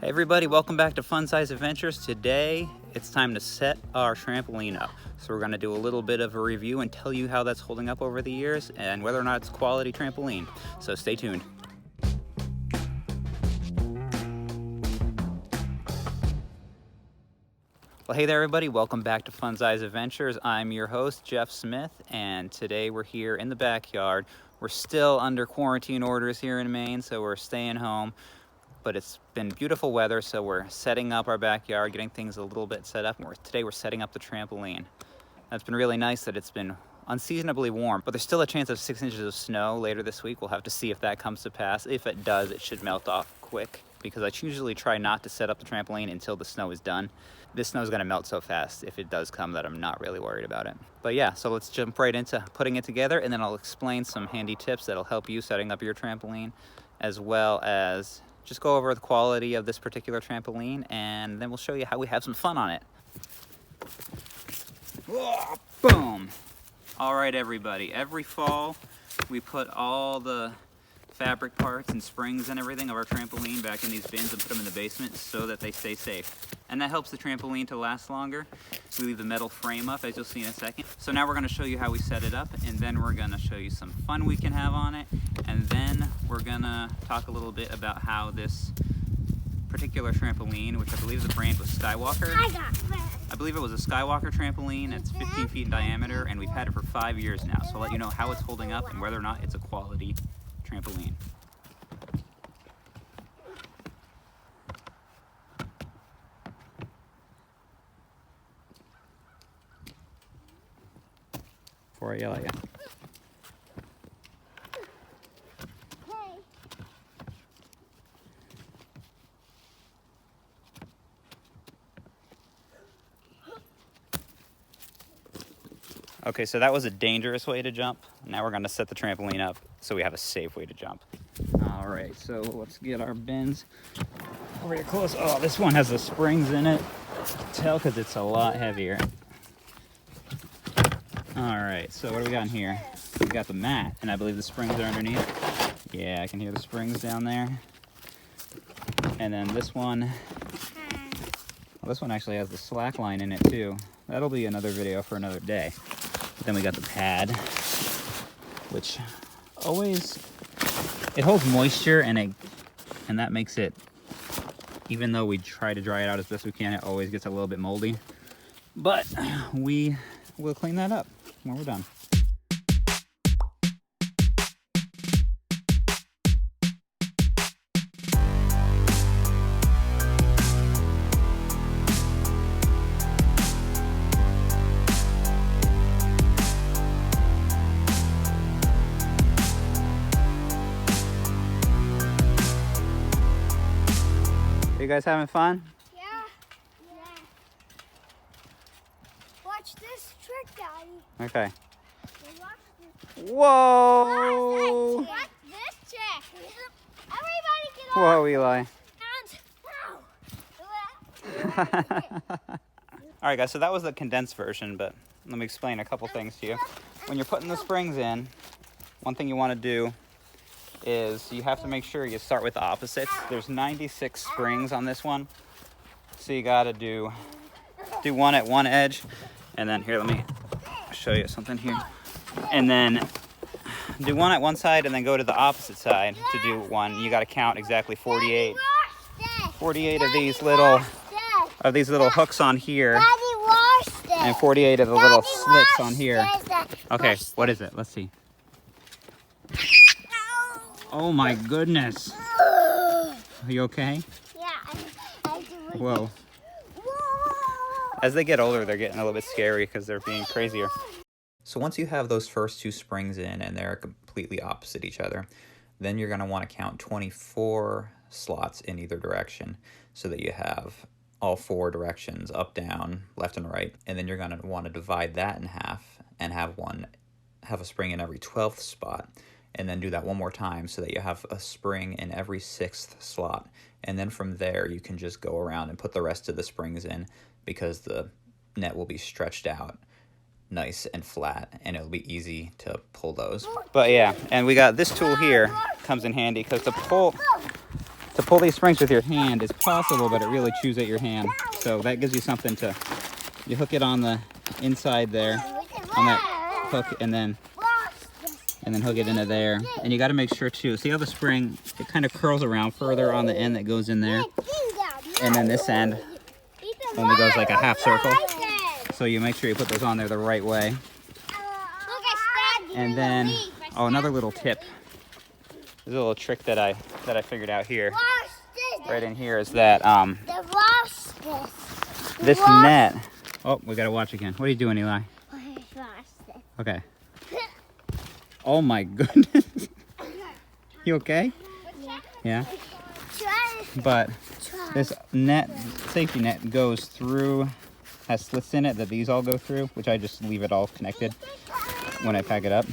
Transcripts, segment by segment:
Hey everybody, welcome back to Fun Size Adventures. Today it's time to set our trampoline up. So we're going to do a little bit of a review and tell you how that's holding up over the years and whether or not it's a quality trampoline. So stay tuned. Well, hey there everybody, welcome back to Fun Size Adventures. I'm your host, Jeff Smith, and today we're here in the backyard. We're still under quarantine orders here in Maine, so we're staying home. But it's been beautiful weather, so we're setting up our backyard, getting things a little bit set up. And today we're setting up the trampoline. It's been really nice that it's been unseasonably warm, but there's still a chance of 6 inches of snow later this week. We'll have to see if that comes to pass. If it does, it should melt off quick, because I usually try not to set up the trampoline until the snow is done. This snow is gonna melt so fast if it does come that I'm not really worried about it. But yeah, so let's jump right into putting it together, and then I'll explain some handy tips that'll help you setting up your trampoline, as well as just go over the quality of this particular trampoline, and then we'll show you how we have some fun on it. Whoa, boom! All right, everybody. Every fall, we put all the fabric parts and springs and everything of our trampoline back in these bins and put them in the basement so that they stay safe. And that helps the trampoline to last longer. We leave the metal frame up, as you'll see in a second. So now we're going to show you how we set it up, and then we're going to show you some fun we can have on it, and then we're going to talk a little bit about how this particular trampoline, which I believe the brand was Skywalker. I believe it was a Skywalker trampoline. It's 15 feet in diameter, and we've had it for 5 years now. So I'll let you know how it's holding up and whether or not it's a quality trampoline. Before I yell at you. Okay, so that was a dangerous way to jump. Now we're going to set the trampoline up so we have a safe way to jump. All right, so let's get our bins over here close. Oh, this one has the springs in it. Tell, because it's a lot heavier. All right, so what do we got in here? We got the mat, and I believe the springs are underneath. Yeah, I can hear the springs down there. And then this one, well, this one actually has the slack line in it too. That'll be another video for another day. But then we got the pad, which always, it holds moisture, and that makes it, even though we try to dry it out as best we can, it always gets a little bit moldy. But we will clean that up when we're done. You guys having fun? Yeah. Watch this trick, Daddy. Okay. Watch this. Whoa! Watch this trick. Everybody get Whoa, Eli. All right, guys, so that was the condensed version, but let me explain a couple things to you. When you're putting the springs in, one thing you want to do is you have to make sure you start with the opposites. There's 96 springs on this one, so you got to do one at one edge, and then here, let me show you something here, and then do one at one side and then go to the opposite side to do one. You got to count exactly 48 of these little hooks on here, and 48 of the little slits on here. Okay, what is it? Let's see. Oh my goodness. Are you okay? Yeah, I do it. Whoa. As they get older, they're getting a little bit scary because they're being crazier. So once you have those first two springs in and they're completely opposite each other, then you're going to want to count 24 slots in either direction so that you have all 4 directions, up, down, left, and right. And then you're going to want to divide that in half and have a spring in every 12th spot. And then do that one more time so that you have a spring in every 6th slot. And then from there, you can just go around and put the rest of the springs in, because the net will be stretched out nice and flat, and it'll be easy to pull those. But yeah, and we got this tool here, comes in handy, because to to pull these springs with your hand is possible, but it really chews at your hand. So that gives you something to, you hook it on the inside there, on that hook, and then hook it into there. And you got to make sure too, see how the spring, it kind of curls around further on the end that goes in there. And then this end only goes like a half circle. So you make sure you put those on there the right way. And then, oh, another little tip. There's a little trick that I figured out here. Right in here is that this net. Oh, we gotta watch again. What are you doing, Eli? Okay. Oh my goodness. You okay? Yeah. But this net, safety net, goes through, has slits in it that these all go through, which I just leave it all connected when I pack it up.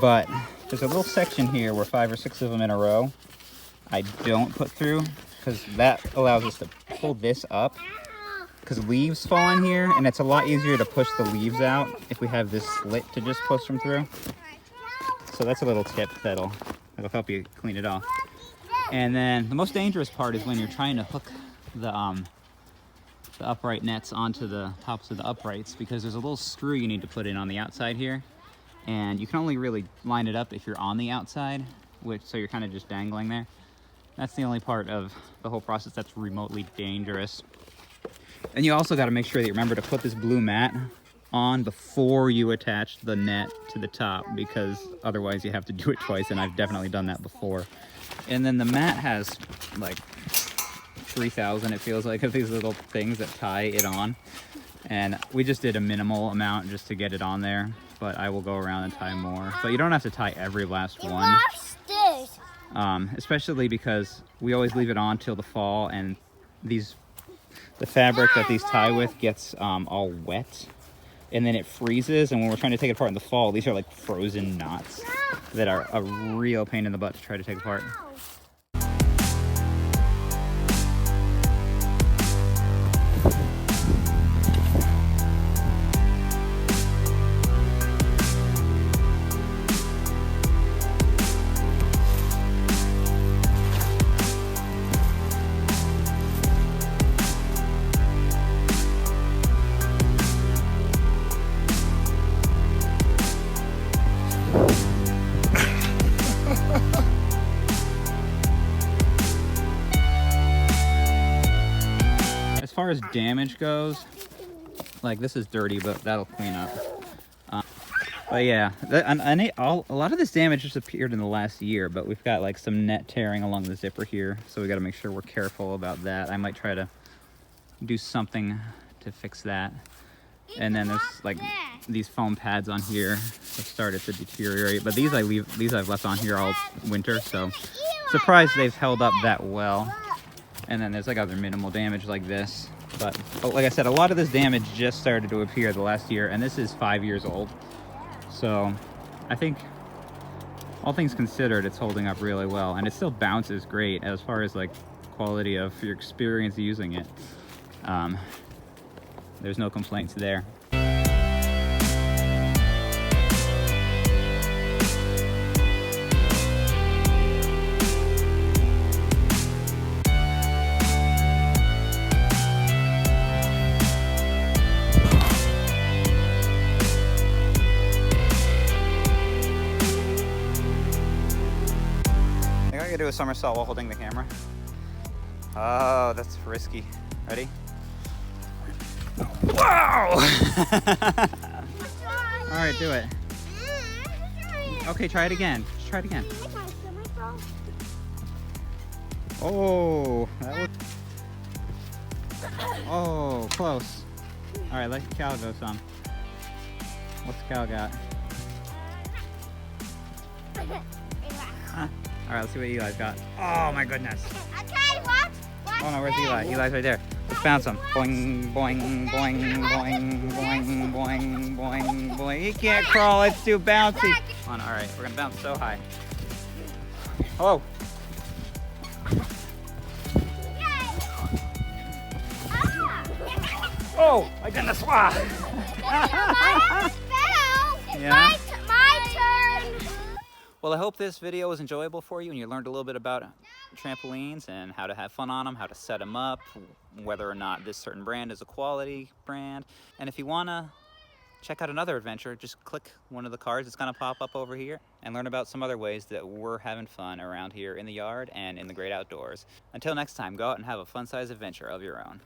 But there's a little section here where 5 or 6 of them in a row I don't put through, because that allows us to pull this up, because leaves fall in here, and it's a lot easier to push the leaves out if we have this slit to just push them through. So that's a little tip that'll help you clean it off. And then the most dangerous part is when you're trying to hook the upright nets onto the tops of the uprights, because there's a little screw you need to put in on the outside here, and you can only really line it up if you're on the outside, so you're kind of just dangling there. That's the only part of the whole process that's remotely dangerous. And you also got to make sure that you remember to put this blue mat on before you attach the net to the top, because otherwise you have to do it twice, and I've definitely done that before. And then the mat has like 3,000, it feels like, of these little things that tie it on, and we just did a minimal amount just to get it on there, but I will go around and tie more. But you don't have to tie every last one, especially because we always leave it on till the fall, and the fabric that these tie with gets all wet, and then it freezes, and when we're trying to take it apart in the fall, these are like frozen knots that are a real pain in the butt to try to take apart. As far as damage goes, like, this is dirty, but that'll clean up. But yeah, a lot of this damage just appeared in the last year, but we've got like some net tearing along the zipper here, so we got to make sure we're careful about that. I might try to do something to fix that. And then there's like these foam pads on here have started to deteriorate, but these I've left on here all winter, so surprised they've held up that well. And then there's like other minimal damage like this, but like I said, a lot of this damage just started to appear the last year, and this is 5 years old. So I think, all things considered, it's holding up really well, and it still bounces great as far as like quality of your experience using it. There's no complaints there. Do a somersault while holding the camera. Oh, that's risky. Ready? Wow! All right, do it. Okay, try it again. Just try it again. Oh, that was... Oh, close. All right, let Cal go some. What's Cal got? Huh? All right, let's see what Eli's got. Oh my goodness. Okay, what? Oh no, where's Eli? Eli's right there. Let's bounce him. Boing, boing, boing, boing, boing, boing, boing, boing. He can't crawl, it's too bouncy. Come on, all right, we're gonna bounce so high. Hello. Oh, my goodness, wow. Yeah. My turn. Well, I hope this video was enjoyable for you and you learned a little bit about trampolines and how to have fun on them, how to set them up, whether or not this certain brand is a quality brand. And if you want to check out another adventure, just click one of the cards that's going to pop up over here and learn about some other ways that we're having fun around here in the yard and in the great outdoors. Until next time, go out and have a fun-sized adventure of your own.